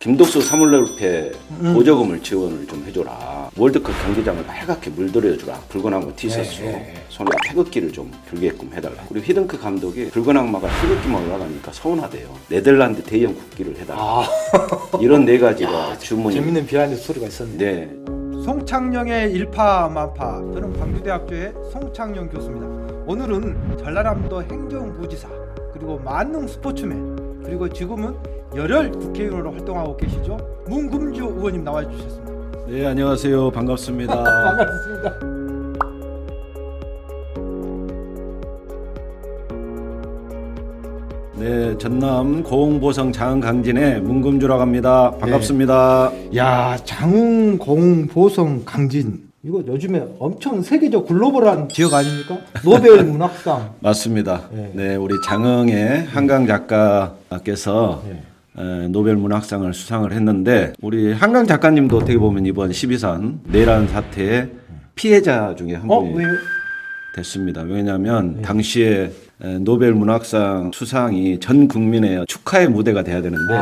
김덕수 사물놀이패 보조금을 지원을 좀 해줘라. 월드컵 경기장을 빨갛게 물들여주라. 붉은 악마 티셔츠 손에 태극기를 좀 들게끔 해달라. 그리고 히든크 감독이 붉은 악마가 태극기만 올라가니까 서운하대요. 네덜란드 대형 국기를 해달라. 이런 네 가지가 주문이. 재밌는 비하인드 스토리가 있었네요. 네. 송창영의 일파만파. 저는 광주대학교의 송창영 교수입니다. 오늘은 전라남도 행정부지사 그리고 만능 스포츠맨 그리고 지금은 열혈 국회의원으로 활동하고 계시죠. 문금주 의원님 나와주셨습니다. 네, 안녕하세요. 반갑습니다. 반갑습니다. 네, 전남 고흥보성 장흥강진의 문금주라고 합니다. 반갑습니다. 야, 장흥, 고흥, 보성, 강진 이거 요즘에 엄청 세계적 글로벌한 지역 아닙니까? 노벨 문학상. 맞습니다. 네. 네, 우리 장흥의 한강 작가께서 노벨 문학상을 수상을 했는데 우리 한강 작가님도 어떻게 보면 이번 12선 내란 사태의 피해자 중에 한 분이 왜요? 됐습니다. 왜냐하면 당시에 노벨 문학상 수상이 전 국민의 축하의 무대가 돼야 되는데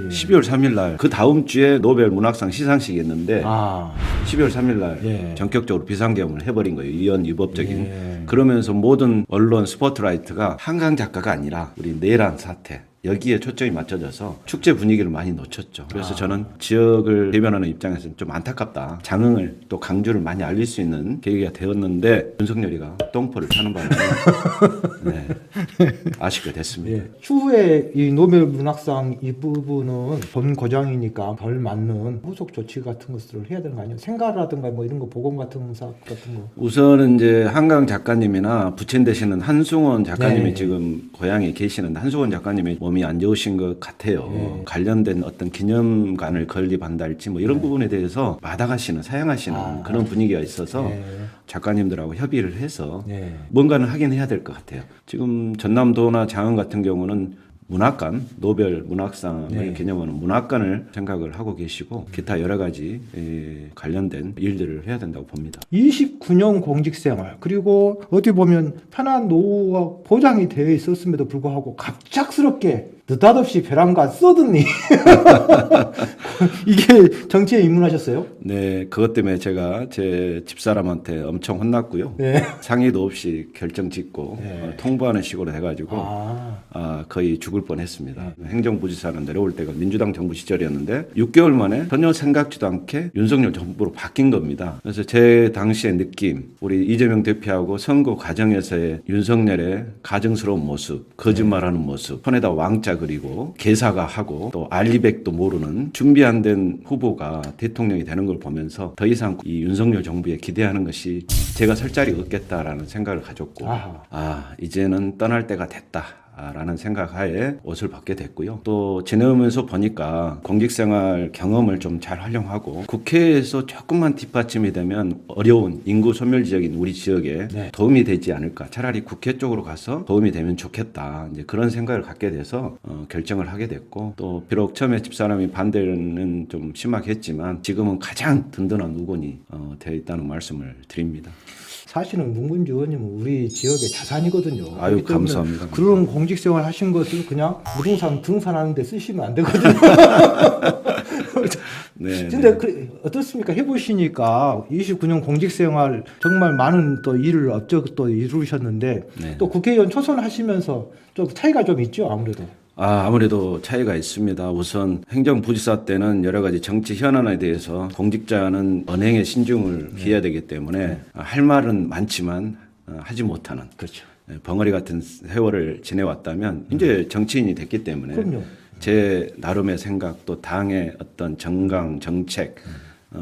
12월 3일 날 그 다음 주에 노벨 문학상 시상식이 있는데 12월 3일 날 전격적으로 비상계엄을 해버린 거예요. 이원 위법적인. 그러면서 모든 언론 스포트라이트가 한강 작가가 아니라 우리 내란 사태 여기에 초점이 맞춰져서 축제 분위기를 많이 놓쳤죠. 그래서 저는 지역을 대변하는 입장에서는 좀 안타깝다. 장흥을 또 강주를 많이 알릴 수 있는 계기가 되었는데 윤석열이가 똥포를 차는 바람에 네, 아쉽게 됐습니다. 추후에 이 노벨 문학상 이 부분은 본 고장이니까 덜 맞는 후속 조치 같은 것들을 해야 되는 거 아니에요? 생가라든가 뭐 이런 거 보건 같은 사업 같은 거. 우선은 이제 한강 작가님이나 부천 되시는 한승원 작가님이 지금 고향에 계시는데 한승원 작가님이 몸이 안 좋으신 것 같아요. 관련된 어떤 기념관을 건립한다 할지 뭐 이런 부분에 대해서 마다하시는 사양하시는 그런 분위기가 있어서 작가님들하고 협의를 해서 뭔가는 하긴 해야 될 것 같아요. 지금 전남도나 장흥 같은 경우는 문학관, 노벨 문학상을 기념하는 문학관을 생각을 하고 계시고 기타 여러 가지 관련된 일들을 해야 된다고 봅니다. 29년 공직생활 그리고 어디 보면 편한 노후가 보장이 되어 있었음에도 불구하고 갑작스럽게 느닷없이 벼랑간 써드니 이게 정치에 입문하셨어요? 네, 그것 때문에 제가 제 집사람한테 엄청 혼났고요. 상의도 없이 결정 짓고 통보하는 식으로 해가지고 거의 죽을 뻔했습니다. 행정부지사는 내려올 때가 민주당 정부 시절이었는데 6개월 만에 전혀 생각지도 않게 윤석열 정부로 바뀐 겁니다. 그래서 제 당시의 느낌, 우리 이재명 대표하고 선거 과정에서의 윤석열의 가증스러운 모습, 거짓말하는 모습, 손에다 왕자 그리고 개사가 하고 또 알리백도 모르는 준비 안 된 후보가 대통령이 되는 걸 보면서 더 이상 이 윤석열 정부에 기대하는 것이 제가 설 자리 없겠다라는 생각을 가졌고 이제는 떠날 때가 됐다. 라는 생각하에 옷을 벗게 됐고요. 또 지내면서 보니까 공직생활 경험을 좀 잘 활용하고 국회에서 조금만 뒷받침이 되면 어려운 인구 소멸 지역인 우리 지역에 도움이 되지 않을까. 차라리 국회 쪽으로 가서 도움이 되면 좋겠다. 이제 그런 생각을 갖게 돼서 결정을 하게 됐고 또 비록 처음에 집사람이 반대는 좀 심하게 했지만 지금은 가장 든든한 우건이 되어 있다는 말씀을 드립니다. 사실은 문금주 의원님은 우리 지역의 자산이거든요. 아유, 감사합니다. 그런 공직생활 하신 것을 그냥 무등산 등산하는 데 쓰시면 안 되거든요. 근데 어떻습니까? 해보시니까 29년 공직생활 정말 많은 또 일을 업적 또 이루셨는데 또 국회의원 초선하시면서 좀 차이가 좀 있죠, 아무래도. 아무래도 차이가 있습니다. 우선 행정부지사 때는 여러 가지 정치 현안에 대해서 공직자는 언행에 신중을 기해야 되기 때문에 할 말은 많지만 하지 못하는 벙어리 같은 세월을 지내왔다면 이제 정치인이 됐기 때문에 제 나름의 생각 또 당의 어떤 정강, 정책,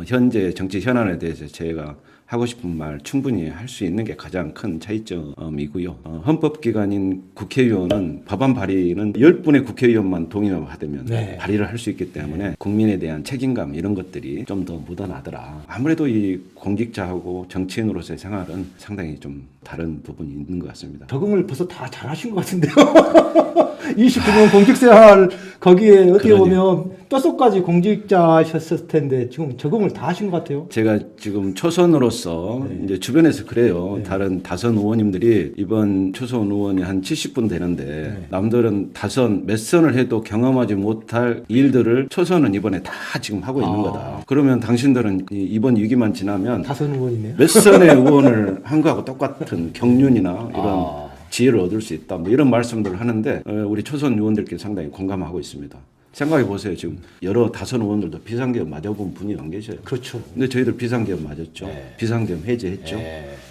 현재 정치 현안에 대해서 제가 하고 싶은 말 충분히 할 수 있는 게 가장 큰 차이점이고요. 헌법기관인 국회의원은 법안 발의는 10분의 국회의원만 동의만 받으면 발의를 할 수 있기 때문에 국민에 대한 책임감 이런 것들이 좀 더 묻어나더라. 아무래도 이 공직자하고 정치인으로서의 생활은 상당히 좀 다른 부분이 있는 것 같습니다. 적응을 벌써 다 잘하신 것 같은데요. 29년 공직생활 거기에 어떻게 보면 뼛속까지 공직자셨을 텐데 지금 적응을 다 하신 것 같아요. 제가 지금 초선으로서 후보로서 이제 주변에서 그래요. 다른 다선 의원님들이 이번 초선 의원이 한 70분 되는데 남들은 다선 몇 선을 해도 경험하지 못할 일들을 초선은 이번에 다 지금 하고 있는 거다. 그러면 당신들은 이번 위기만 지나면 다선 의원이네요. 몇 선의 의원을 한 거하고 똑같은 경륜이나 이런 지혜를 얻을 수 있다. 뭐 이런 말씀들을 하는데 우리 초선 의원들께 상당히 공감하고 있습니다. 생각해 보세요. 지금 여러 다선 의원들도 비상계엄 맞아본 분이 안 계셔요. 그렇죠. 근데 저희들 비상계엄 맞았죠. 비상계엄 해제했죠.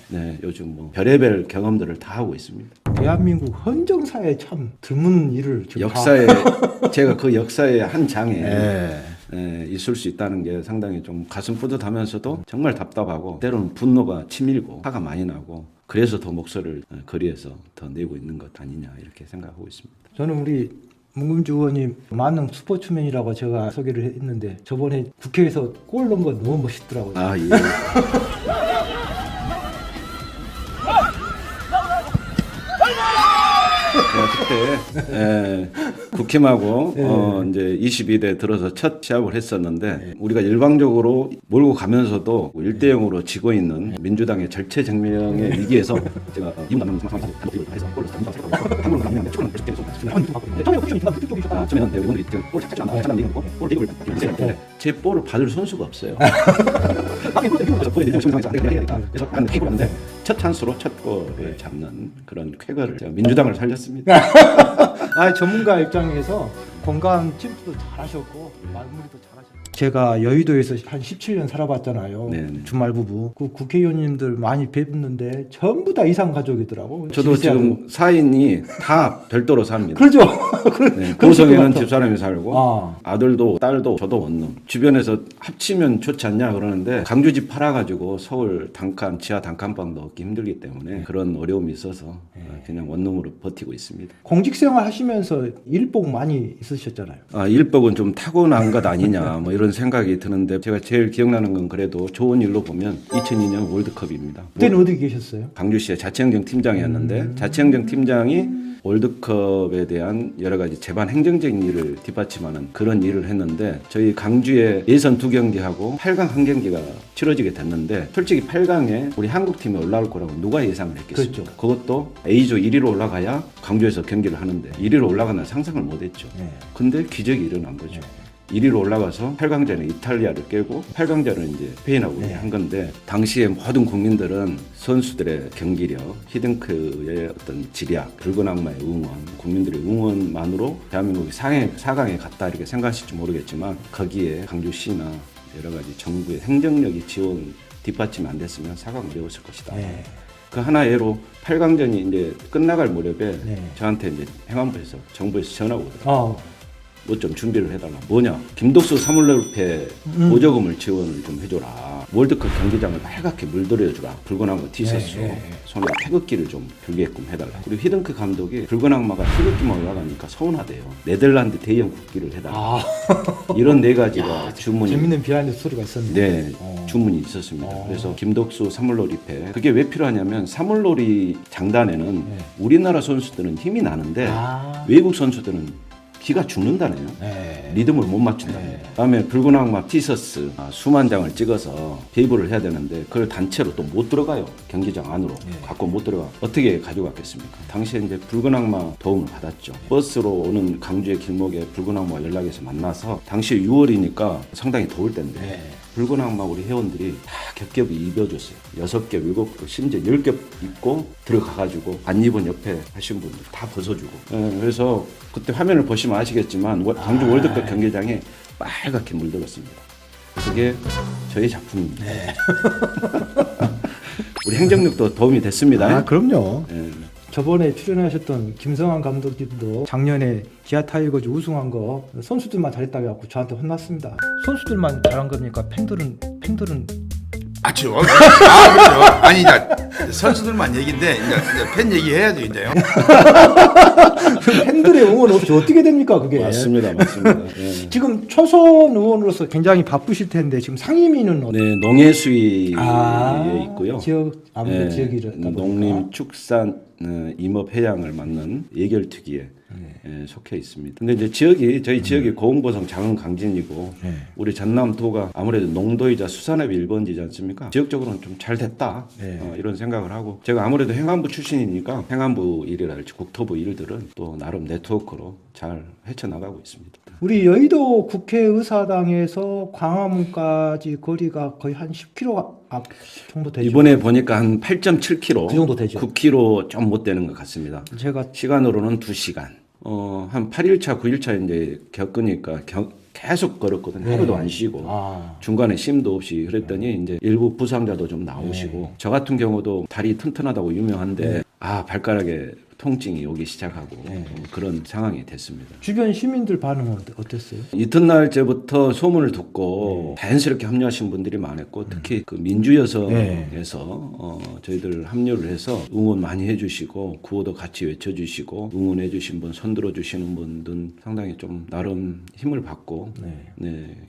네, 요즘 뭐 별의별 경험들을 다 하고 있습니다. 대한민국 헌정사에 참 드문 일을 지금 역사에 제가 그 역사의 한 장에 있을 수 있다는 게 상당히 좀 가슴 뿌듯하면서도 정말 답답하고 때로는 분노가 치밀고 화가 많이 나고 그래서 더 목소리를 거리에서 더 내고 있는 것 아니냐 이렇게 생각하고 있습니다. 저는 우리 문금주 의원님 만능 스포츠맨이라고 제가 소개를 했는데 저번에 국회에서 골 넣은 거 너무 멋있더라고요. 아 예. 그때 국힘하고 이제 22대 들어서 첫 시합을 했었는데 우리가 일방적으로 몰고 가면서도 1대 0으로 지고 있는 민주당의 절체절명의 위기에서 제가 이분 남는 상황에서 해서 골을 한골 남는데 초는 계속 처음에는 우리분들이 골 잡지 않아 차는 얘기고 골 대고 제 볼을 받을 선수가 없어요. 그래서 한 킥을 하는데 첫 찬스로 첫 골을 잡는 그런 쾌거를 제가 민주당을 살렸습니다. 전문가 입장에서 건강 찜도 잘하셨고 마무리도 잘하셨고 제가 여의도에서 한 17년 살아봤잖아요. 네네. 주말 부부 그 국회의원님들 많이 뵙는데 전부 다 이상 가족이더라고. 저도 지금 사인이 다 별도로 삽니다. 그렇죠. 네, 고성에는 집사람이 살고 아들도 딸도 저도 원룸. 주변에서 합치면 좋지 않냐 그러는데 강주집 팔아가지고 서울 단칸 지하 단칸방도 얻기 힘들기 때문에 그런 어려움이 있어서 그냥 원룸으로 버티고 있습니다. 공직생활 하시면서 일복 많이 있으셨잖아요. 일복은 좀 타고난 것 아니냐 뭐 이런 생각이 드는데 제가 제일 기억나는 건 그래도 좋은 일로 보면 2002년 월드컵입니다. 그때는 어디 계셨어요? 광주시의 자치행정 팀장이었는데 자치행정 팀장이 월드컵에 대한 여러 가지 제반 행정적인 일을 뒷받침하는 그런 일을 했는데 저희 강주에 예선 2경기하고 8강 1경기가 치러지게 됐는데 솔직히 8강에 우리 한국팀이 올라올 거라고 누가 예상을 했겠습니까? 그렇죠. 그것도 A조 1위로 올라가야 광주에서 경기를 하는데 1위로 올라가는 상상을 못했죠. 근데 기적이 일어난 거죠. 1위로 올라가서 8강전에 이탈리아를 깨고 8강전을 이제 스페인하고 한 건데 당시에 모든 국민들은 선수들의 경기력, 히딩크의 어떤 지략, 붉은 악마의 응원, 국민들의 응원만으로 대한민국이 4강에 갔다 이렇게 생각하실지 모르겠지만 거기에 강주시나 여러 가지 정부의 행정력이 지원 뒷받침이 안 됐으면 4강 어려웠을 것이다. 그 하나 예로 8강전이 이제 끝나갈 무렵에 저한테 이제 행안부에서 정부에서 전화가 오더라고요. 뭐 좀 준비를 해달라. 뭐냐? 김덕수 사물놀이패 보조금을 지원을 좀 해줘라. 월드컵 경기장을 빨갛게 물들여주라. 붉은 악마 티셔츠 손에 태극기를 좀 들게끔 해달라. 그리고 히딩크 감독이 붉은 악마가 태극기만 올라가니까 서운하대요. 네덜란드 대형 국기를 해달라. 이런 네 가지가 주문이. 재밌는 비하인드 스토리가 있었는데. 네, 주문이 있었습니다. 그래서 김덕수 사물놀이패. 그게 왜 필요하냐면 사물놀이 장단에는 우리나라 선수들은 힘이 나는데 외국 선수들은 기가 죽는다네요. 리듬을 못 맞춘다네요. 그다음에 붉은 악마 티셔츠 수만 장을 찍어서 배부를 해야 되는데 그걸 단체로 또 못 들어가요. 경기장 안으로 갖고 못 들어가. 어떻게 가져갔겠습니까? 당시에 이제 붉은 악마 도움을 받았죠. 버스로 오는 강주의 길목에 붉은 악마 연락해서 만나서 당시 6월이니까 상당히 더울 때인데 붉은 악마 우리 회원들이 다 겹겹이 입어줬어요. 6겹, 7겹, 심지어 10겹 입고 들어가가지고 안 입은 옆에 하신 분들 다 벗어주고. 그래서 그때 화면을 보시면 아시겠지만 광주 월드컵 경기장에 빨갛게 물들었습니다. 그게 저희 작품입니다. 우리 행정력도 도움이 됐습니다. 그럼요. 저번에 출연하셨던 김성환 감독님도 작년에 기아 타이거즈 우승한 거 선수들만 잘했다고 해갖고 저한테 혼났습니다. 선수들만 잘한 겁니까? 팬들은 그렇죠. 그렇죠. 아니 이제 선수들만 얘기인데 이제 팬 얘기해야죠 이제요. 팬들의 응원 없이 어떻게 됩니까 그게? 맞습니다. 지금 초선 의원으로서 굉장히 바쁘실 텐데 지금 상임위는 네, 농해수위에 있고요. 지역 아무래도 지역이다 보니까 농림축산 임업해양을 맡는 예결특위에 예, 속해 있습니다. 근데 이제 저희 지역이 고흥보성 장흥 강진이고 우리 전남도가 아무래도 농도이자 수산업의 1번지지 않습니까? 지역적으로는 좀 잘 됐다 이런 생각을 하고 제가 아무래도 행안부 출신이니까 행안부 일이랄지 국토부 일들은 또 나름 네트워크로 잘 헤쳐나가고 있습니다. 우리 여의도 국회의사당에서 광화문까지 거리가 거의 한 10km 앞 정도 되죠. 이번에 보니까 한 8.7km, 그 정도 되죠. 9km 좀 못 되는 것 같습니다. 제가 시간으로는 2시간. 한 8일차, 9일차 이제 겪으니까 계속 걸었거든요. 하루도 안 쉬고 중간에 쉼도 없이 그랬더니 이제 일부 부상자도 좀 나오시고 저 같은 경우도 다리 튼튼하다고 유명한데 발가락에 통증이 오기 시작하고 그런 상황이 됐습니다. 주변 시민들 반응은 어땠어요? 이튿날째부터 소문을 듣고 자연스럽게 합류하신 분들이 많았고 특히 그 민주여성에서 저희들 합류를 해서 응원 많이 해주시고 구호도 같이 외쳐주시고 응원해주신 분, 손들어주시는 분들 상당히 좀 나름 힘을 받고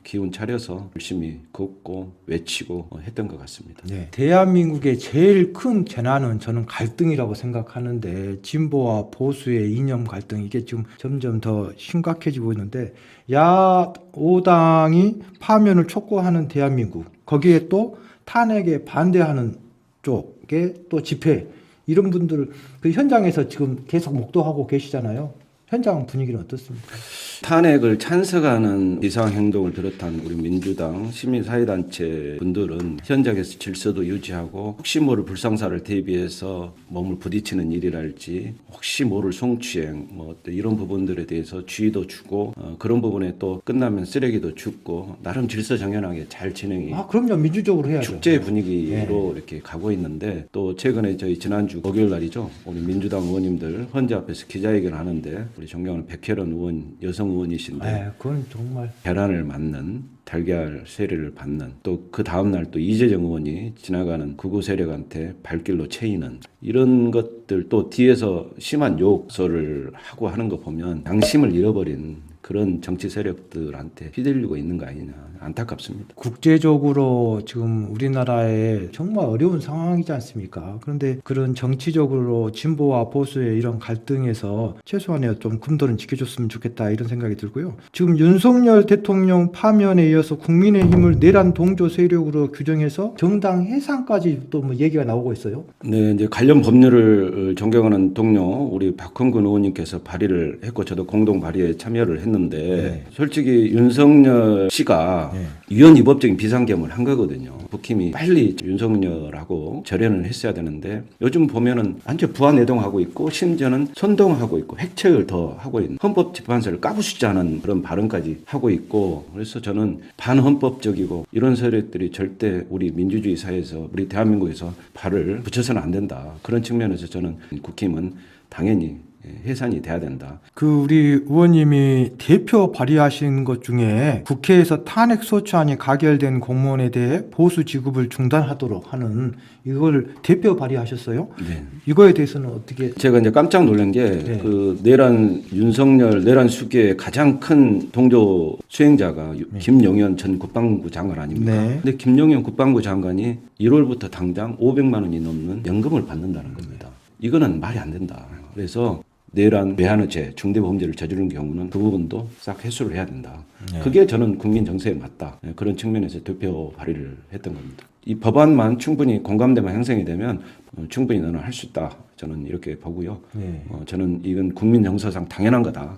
기운 차려서 열심히 걷고 외치고 했던 것 같습니다. 대한민국의 제일 큰 재난은 저는 갈등이라고 생각하는데 진보와 보수의 이념 갈등 이게 지금 점점 더 심각해지고 있는데 야오당이 파면을 촉구하는 대한민국 거기에 또 탄핵에 반대하는 쪽에 또 집회 이런 분들 그 현장에서 지금 계속 목도하고 계시잖아요. 현장 분위기는 어떻습니까? 탄핵을 찬성하는 이상 행동을 비롯한 우리 민주당 시민사회단체 분들은 현장에서 질서도 유지하고 혹시 모를 불상사를 대비해서 몸을 부딪히는 일이랄지 혹시 모를 성추행 뭐 이런 부분들에 대해서 주의도 주고 그런 부분에 또 끝나면 쓰레기도 줍고 나름 질서정연하게 잘 진행이 그럼요. 민주적으로 해야죠. 축제 분위기로 이렇게 가고 있는데 또 최근에 저희 지난주 목요일 날이죠. 우리 민주당 의원님들 헌재 앞에서 기자회견 하는데 우리 존경하는 백혜련 의원 여성 의원이신데 그건 정말 계란을 맞는 달걀 세례를 받는 또 그 다음날 또 이재정 의원이 지나가는 극우 세력한테 발길로 채이는 이런 것들 또 뒤에서 심한 욕설을 하고 하는 거 보면 양심을 잃어버린 그런 정치 세력들한테 휘둘리고 있는 거 아니냐 안타깝습니다. 국제적으로 지금 우리나라에 정말 어려운 상황이지 않습니까? 그런데 그런 정치적으로 진보와 보수의 이런 갈등에서 최소한의 좀 금도는 지켜줬으면 좋겠다 이런 생각이 들고요. 지금 윤석열 대통령 파면에 이어서 국민의힘을 내란 동조 세력으로 규정해서 정당 해산까지 또 뭐 얘기가 나오고 있어요. 네, 이제 관련 법률을 존경하는 동료 우리 박헌근 의원님께서 발의를 했고 저도 공동 발의에 참여를 했는데 솔직히 윤석열 씨가 위헌 위법적인 비상계엄을 한 거거든요. 국힘이 빨리 윤석열하고 절연을 했어야 되는데 요즘 보면은 완전 부안해동하고 있고 심지어는 선동하고 있고 획책을 더 하고 있는 헌법재판소를 까부수자는 그런 발언까지 하고 있고 그래서 저는 반헌법적이고 이런 세력들이 절대 우리 민주주의 사회에서 우리 대한민국에서 발을 붙여서는 안 된다. 그런 측면에서 저는 국힘은 당연히 해산이 돼야 된다. 그 우리 의원님이 대표 발의하신 것 중에 국회에서 탄핵 소추안이 가결된 공무원에 대해 보수 지급을 중단하도록 하는 이걸 대표 발의하셨어요? 네. 이거에 대해서는 어떻게? 제가 이제 깜짝 놀란 게 그 내란 윤석열 내란 수계의 가장 큰 동조 수행자가 김용현 전 국방부 장관 아닙니까? 근데 김용현 국방부 장관이 1월부터 당장 500만 원이 넘는 연금을 받는다는 겁니다. 이거는 말이 안 된다. 그래서 내란 외환의죄 중대범죄를 저지른 경우는 그 부분도 싹 해소를 해야 된다. 그게 저는 국민 정서에 맞다. 그런 측면에서 대표 발의를 했던 겁니다. 이 법안만 충분히 공감대만 형성이 되면 충분히 너는 할 수 있다. 저는 이렇게 보고요. 저는 이건 국민 정서상 당연한 거다.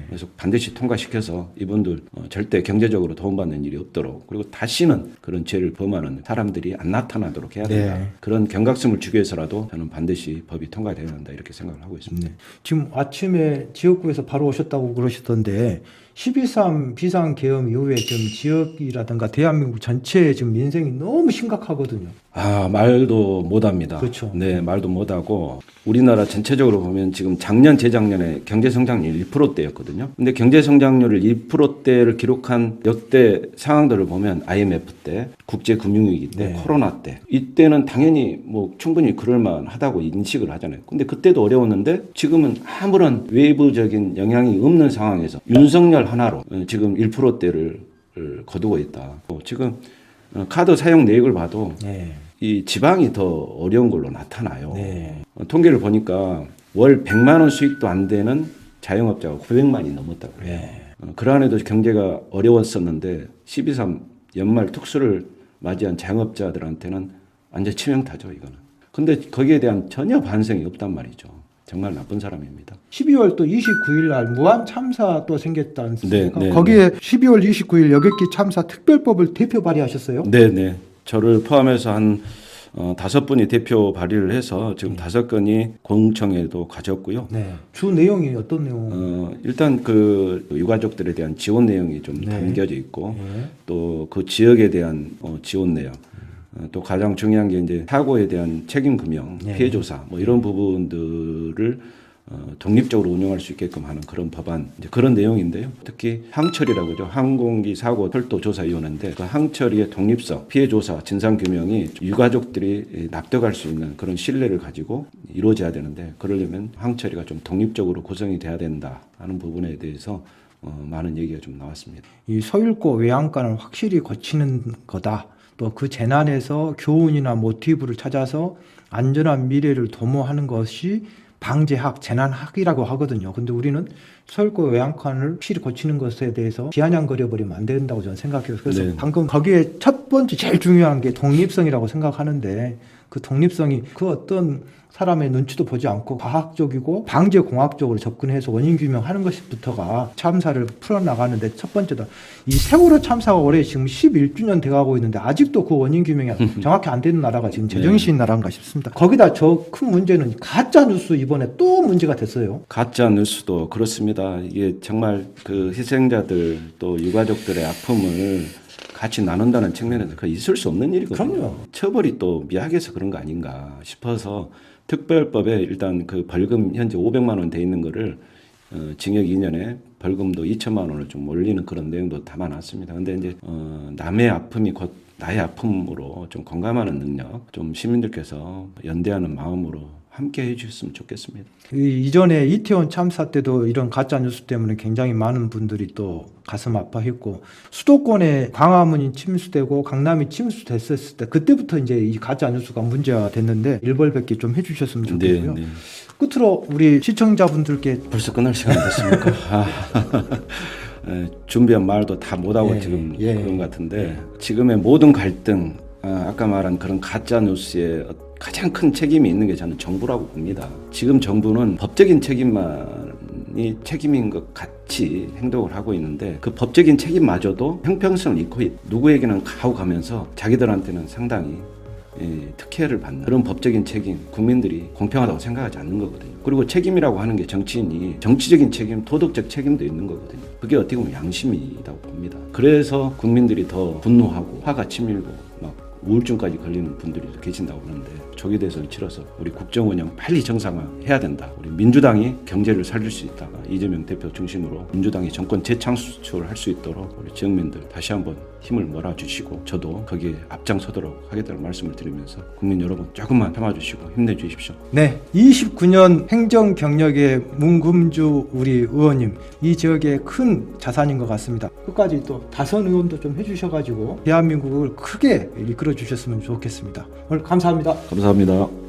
그래서 반드시 통과시켜서 이분들 절대 경제적으로 도움받는 일이 없도록 그리고 다시는 그런 죄를 범하는 사람들이 안 나타나도록 해야 된다. 그런 경각심을 주기 위해서라도 저는 반드시 법이 통과되어야 한다 이렇게 생각을 하고 있습니다. 지금 아침에 지역구에서 바로 오셨다고 그러시던데 12.3 비상계엄 이후에 지금 지역이라든가 대한민국 전체의 지금 민생이 너무 심각하거든요. 말도 못합니다. 그렇죠. 네, 말도 못하고 우리나라 전체적으로 보면 지금 작년 재작년에 경제성장률 1%대였거든요. 근데 경제성장률을 1%대를 기록한 역대 상황들을 보면 IMF 때, 국제금융위기 때, 코로나 때 이때는 당연히 뭐 충분히 그럴만하다고 인식을 하잖아요. 근데 그때도 어려웠는데 지금은 아무런 외부적인 영향이 없는 상황에서 윤석열 하나로 지금 1%대를 거두고 있다. 지금 카드 사용 내역을 봐도 이 지방이 더 어려운 걸로 나타나요. 통계를 보니까 월 100만 원 수익도 안 되는 자영업자가 900만이 넘었다고 그래요. 그 안에도 경제가 어려웠었는데 12.3 연말 특수를 맞이한 자영업자들한테는 완전 치명타죠, 이거는. 근데 거기에 대한 전혀 반성이 없단 말이죠. 정말 나쁜 사람입니다. 12월 또 29일 날 무한 참사 또 생겼지 않습니까? 네, 거기에 12월 29일 여객기 참사 특별법을 대표 발의하셨어요? 네. 저를 포함해서 한 5분이 대표 발의를 해서 지금 5건이 공청회도 가졌고요. 네. 주 내용이 어떤 내용? 일단 그 유가족들에 대한 지원 내용이 좀 담겨져 있고 또 그 지역에 대한 지원 내용. 또 가장 중요한 게 이제 사고에 대한 책임 금형, 피해 조사 뭐 이런 부분들을 독립적으로 운영할 수 있게끔 하는 그런 법안, 이제 그런 내용인데요. 특히 항철이라고 하죠. 항공기 사고 철도 조사위원회인데 그 항철이의 독립성, 피해 조사, 진상 규명이 유가족들이 납득할 수 있는 그런 신뢰를 가지고 이루어져야 되는데 그러려면 항철이가 좀 독립적으로 구성이 돼야 된다 하는 부분에 대해서 많은 얘기가 좀 나왔습니다. 이 서울고 외양간을 확실히 거치는 거다. 또 그 재난에서 교훈이나 모티브를 찾아서 안전한 미래를 도모하는 것이 방재학, 재난학이라고 하거든요. 근데 우리는 서울고 외양간을 확실히 거치는 것에 대해서 비아냥거려 버리면 안 된다고 저는 생각해요. 그래서 방금 거기에 첫 번째 제일 중요한 게 독립성이라고 생각하는데 그 독립성이 그 어떤 사람의 눈치도 보지 않고 과학적이고 방재공학적으로 접근해서 원인 규명하는 것부터가 참사를 풀어나가는데 첫 번째다. 이 세월호 참사가 올해 지금 11주년 돼가고 있는데 아직도 그 원인 규명이 정확히 안 되는 나라가 지금 제정신인 나라인가 싶습니다. 거기다 저 큰 문제는 가짜 뉴스 이번에 또 문제가 됐어요. 가짜 뉴스도 그렇습니다. 이게 정말 그 희생자들 또 유가족들의 아픔을 같이 나눈다는 측면에서 그 있을 수 없는 일이거든요. 그럼요. 처벌이 또 미약해서 그런 거 아닌가 싶어서 특별법에 일단 그 벌금 현재 500만 원 돼 있는 거를 징역 2년에 벌금도 2천만 원을 좀 올리는 그런 내용도 담아놨습니다. 근데 이제 남의 아픔이 곧 나의 아픔으로 좀 공감하는 능력, 좀 시민들께서 연대하는 마음으로 함께 해주셨으면 좋겠습니다. 이전에 이태원 참사 때도 이런 가짜 뉴스 때문에 굉장히 많은 분들이 또 가슴 아파했고 수도권에 광화문이 침수되고 강남이 침수됐었을 때 그때부터 이제 이 가짜 뉴스가 문제가 됐는데 일벌백계 좀 해주셨으면 좋겠고요. 네. 끝으로 우리 시청자분들께 벌써 끝날 시간 됐습니까? 준비한 말도 다 못하고 지금 그런 것 같은데 지금의 모든 갈등, 아까 말한 그런 가짜 뉴스에 가장 큰 책임이 있는 게 저는 정부라고 봅니다. 지금 정부는 법적인 책임만이 책임인 것 같이 행동을 하고 있는데 그 법적인 책임마저도 형평성을 잃고 누구에게는 가고 가면서 자기들한테는 상당히 특혜를 받는 그런 법적인 책임, 국민들이 공평하다고 생각하지 않는 거거든요. 그리고 책임이라고 하는 게 정치인이 정치적인 책임, 도덕적 책임도 있는 거거든요. 그게 어떻게 보면 양심이라고 봅니다. 그래서 국민들이 더 분노하고 화가 치밀고 막 우울증까지 걸리는 분들이 계신다고 그러는데 저기에 대해서 치러서 우리 국정운영 빨리 정상화해야 된다. 우리 민주당이 경제를 살릴 수 있다. 이재명 대표 중심으로 민주당이 정권 재창출을 할 수 있도록 우리 지역민들 다시 한번 힘을 몰아주시고 저도 거기에 앞장서도록 하겠다는 말씀을 드리면서 국민 여러분 조금만 참아주시고 힘내주십시오. 네, 29년 행정 경력의 문금주 우리 의원님 이 지역의 큰 자산인 것 같습니다. 끝까지 또 다선 의원도 좀 해주셔가지고 대한민국을 크게 이끌어 주셨으면 좋겠습니다. 오늘 감사합니다. 감사합니다.